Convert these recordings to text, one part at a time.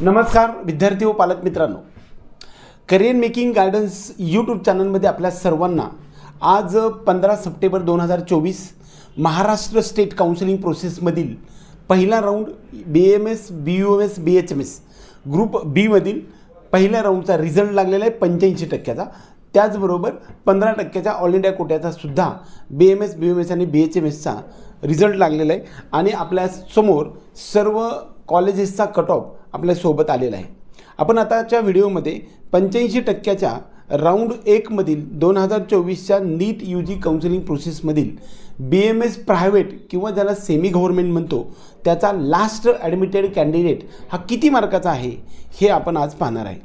नमस्कार विद्यार्थी व पालक मित्रांनो, करियर मेकिंग गायडन्स यूट्यूब चॅनलमध्ये आपल्या सर्वांना आज 15 सप्टेंबर 2024 महाराष्ट्र स्टेट काउन्सिलिंग प्रोसेसमधील पहिला round BAMS, BUMS, BHMS group B मधील पहिल्या राऊंडचा रिझल्ट लागलेला आहे 85%चा। त्याचबरोबर 15%च्या ऑल इंडिया कोट्याचा सुद्धा BAMS, BUMS आणि BHMSचा रिझल्ट लागलेला आहे आणि आपल्या समोर सर्व कॉलेजेसचा कट ऑफ आपल्या सोबत आलेला आहे। आपण आताच्या व्हिडिओमध्ये 85%च्या राऊंड 1 मधील 2024च्या नीट UG काउन्सिलिंग प्रोसेसमधील BAMS प्रायव्हेट किंवा ज्याला सेमी गव्हर्नमेंट म्हणतो त्याचा लास्ट ॲडमिटेड कॅन्डिडेट हा किती मार्काचा आहे हे आपण आज पाहणार आहे।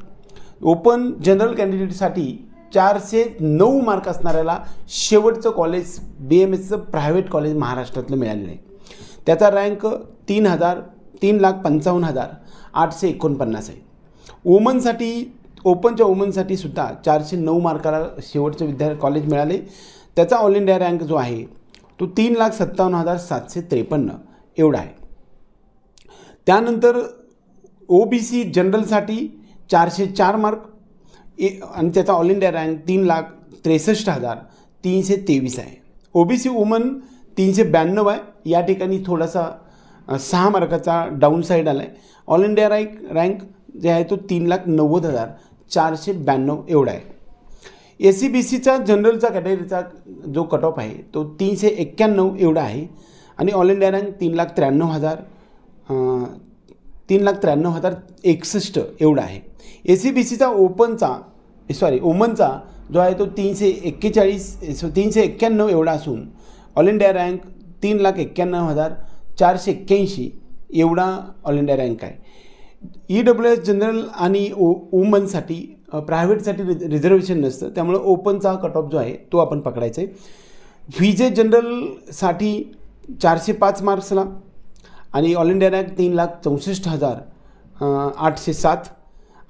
ओपन जनरल कॅन्डिडेटसाठी 409 मार्क असणाऱ्याला शेवटचं कॉलेज BAMSचं प्रायव्हेट कॉलेज महाराष्ट्रातलं मिळालेलं आहे। त्याचा रँक 3,55,849 आहे। वुमनसाठी ओपनच्या वुमनसाठी सुद्धा 409 मार्काला शेवटचं कॉलेज मिळाले। त्याचा ऑल इंडिया रँक जो आहे तो 3,57,753 एवढा आहे। त्यानंतर OBC जनरलसाठी 404 मार्क आणि त्याचा ऑल इंडिया रँक 3,63,323 आहे। OBC वुमन 392 आहे। या ठिकाणी थोडासा 6 मार्काचा डाऊन साईड आला आहे। ऑल इंडिया रँक जे आहे तो 3,90,492 एवढा आहे। SCBCचा जनरलचा कॅटेगरीचा जो कट ऑफ आहे तो 391 एवढा आहे आणि ऑल इंडिया रँक 3,93,061 एवढा आहे। SCBCचा वुमनचा जो आहे तो 391 एवढा असून ऑल इंडिया रँक 3,91,481 एवढा ऑल इंडिया रँक आहे। EWS जनरल आणि वुमनसाठी प्रायव्हेटसाठी रिझर्वेशन नसतं, त्यामुळे ओपनचा कट ऑफ जो आहे तो आपण पकडायचा आहे। VJ जनरलसाठी 405 मार्क्सला आणि ऑल इंडिया रँक 3,64,807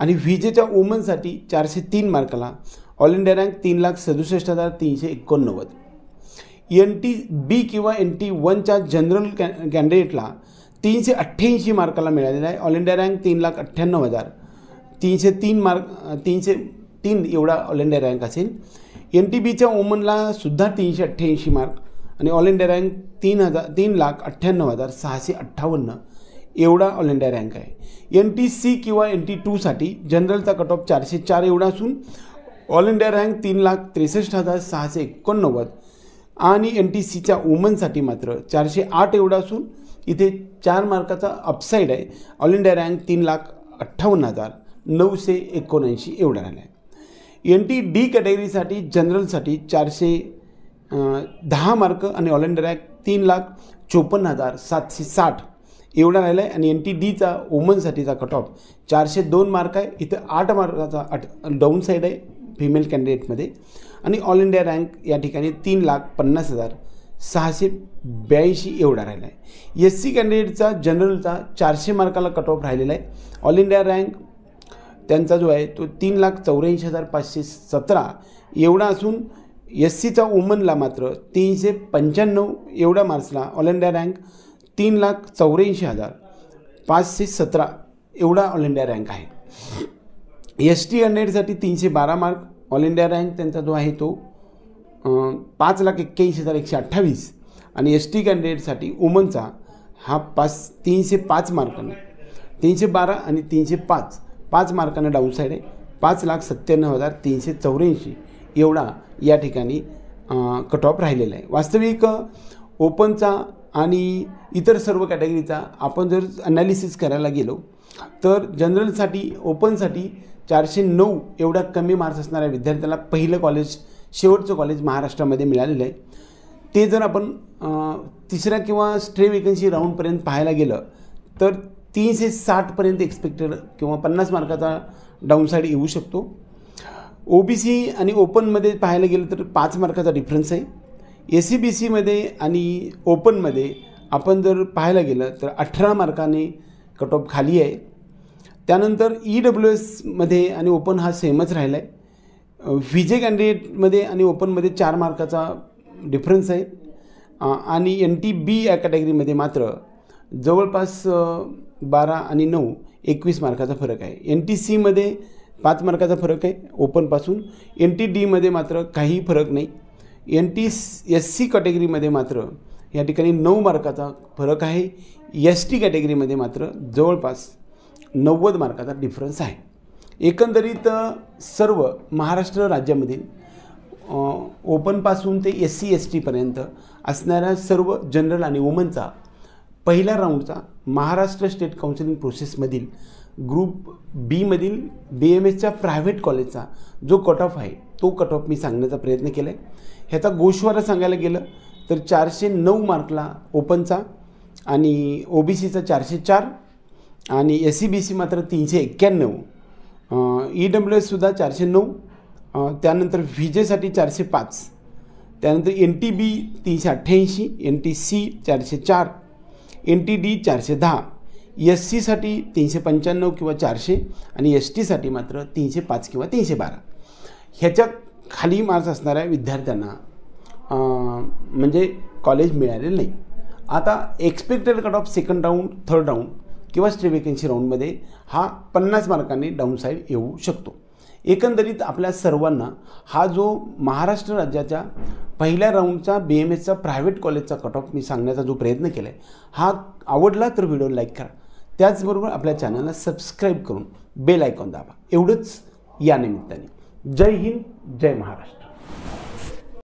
आणि VJच्या वुमनसाठी 403 मार्काला ऑल इंडिया रँक 3,67,389। NTB किंवा NT1च्या जनरल कॅन्डिडेटला 388 मार्काला मिळालेला आहे। ऑल इंडिया रँक 3,98,303 एवढा ऑल इंडिया रँक असेल। NTBच्या वुमनला सुद्धा 388 मार्क आणि ऑल इंडिया रँक 3,98,658 एवढा ऑल इंडिया रँक आहे। NTC किंवा NT2साठी जनरलचा कट ऑफ 404 एवढा असून ऑल इंडिया रँक 3,63,689 आणि NTCच्या वुमनसाठी मात्र 408 एवढा असून इथे 4 मार्काचा अपसाईड आहे। ऑल इंडिया रँक 3,58,979 एवढा राहिला आहे। NTD कॅटेगरीसाठी जनरलसाठी 410 मार्क आणि ऑल इंडिया रँक 3,54,760 एवढा राहिला आहे आणि NTDचा वुमनसाठीचा कट ऑफ 402 मार्क आहे। इथं 8 मार्काचा डाऊन साईड आहे फिमेल कॅन्डिडेटमध्ये आणि ऑल इंडिया रँक या ठिकाणी 3,50,682 एवढा राहिला आहे। SC कॅन्डिडेटचा जनरलचा 400 मार्काला कट ऑफ राहिलेला आहे। ऑल इंडिया रँक त्यांचा जो आहे तो 3,84,517 एवढा असून SCचा वुमनला मात्र 395 एवढा मार्क्सला ऑल इंडिया रँक 3,84,517 एवढा ऑल इंडिया रँक आहे। ST कॅन्डिडेटसाठी 312 mark all India rank त्यांचा जो आहे तो 5,81,128 आणि ST कॅन्डिडेटसाठी वुमनचा हा 305 मार्काने 312 आणि 305 मार्काने डाऊन साईड आहे। 5,97,384 एवढा या ठिकाणी कट ऑफ राहिलेला आहे। वास्तविक ओपनचा आणि इतर सर्व कॅटेगरीचा आपण जर ॲनालिसिस करायला गेलो तर जनरलसाठी ओपनसाठी 409 एवढा कमी मार्क्स असणाऱ्या विद्यार्थ्याला पहिलं कॉलेज शेवटचं कॉलेज महाराष्ट्रामध्ये मिळालेलं आहे। ते जर आपण तिसऱ्या किंवा स्ट्रे वेकन्सी राऊंडपर्यंत पाहायला गेलं तर 360 एक्सपेक्टेड किंवा 50 मार्काचा डाऊन साईड येऊ शकतो। OBC आणि ओपनमध्ये पाहायला गेलं तर 5 मार्काचा डिफरन्स आहे। SCBCमध्ये आणि ओपनमध्ये आपण जर पाहायला गेलं तर 18 मार्काने कट ऑफ खाली आहे। त्यानंतर EWSमध्ये आणि ओपन हा सेमच राहिला आहे। VJ कॅन्डिडेटमध्ये आणि ओपनमध्ये 4 मार्काचा डिफरन्स आहे आणि NTB या कॅटेगरीमध्ये मात्र जवळपास 12 आणि 9 21 मार्काचा फरक आहे. NTCमध्ये 5 मार्काचा फरक आहे ओपनपासून. NTDमध्ये मात्र काही फरक नाही. SC कॅटेगरीमध्ये मात्र या ठिकाणी 9 मार्काचा फरक आहे. ST कॅटेगरीमध्ये मात्र जवळपास 90 मार्काचा डिफरन्स आहे. एकंदरीत सर्व महाराष्ट्र राज्यामधील ओपनपासून ते SC STपर्यंत असणाऱ्या सर्व जनरल आणि वुमनचा पहिल्या राऊंडचा महाराष्ट्र स्टेट काउन्सिलिंग प्रोसेसमधील ग्रुप बीमधील BMSच्या प्रायव्हेट कॉलेजचा जो कट ऑफ आहे तो कट ऑफ मी सांगण्याचा प्रयत्न केला आहे. ह्याचा गोषवारा सांगायला गेलं तर 409 मार्कला ओपनचा आणि OBCचा 404 आणि SC BC मात्र 391. EWSसुद्धा 409. त्यानंतर VJसाठी 405. त्यानंतर NTB 388, NTC 404, NTD 410, SCसाठी 395 किंवा 400 आणि STसाठी मात्र 305 किंवा 312. ह्याच्या खाली मार्क्स असणाऱ्या विद्यार्थ्यांना म्हणजे कॉलेज मिळालेलं नाही. आता expected cut off second round, third round किंवा स्टे वेकन्सी राऊंडमध्ये हा 50 मार्कांनी डाऊनसाईड येऊ शकतो. एकंदरीत आपल्या सर्वांना हा जो महाराष्ट्र राज्याच्या पहिल्या राऊंडचा BMSचा प्रायव्हेट कॉलेजचा कट ऑफ मी सांगण्याचा जो प्रयत्न केला आहे हा आवडला तर व्हिडिओ लाईक करा. त्याचबरोबर आपल्या चॅनलला सबस्क्राईब करून बेल आयकॉन दाबा. एवढंच या निमित्ताने. जय हिंद, जय महाराष्ट्र.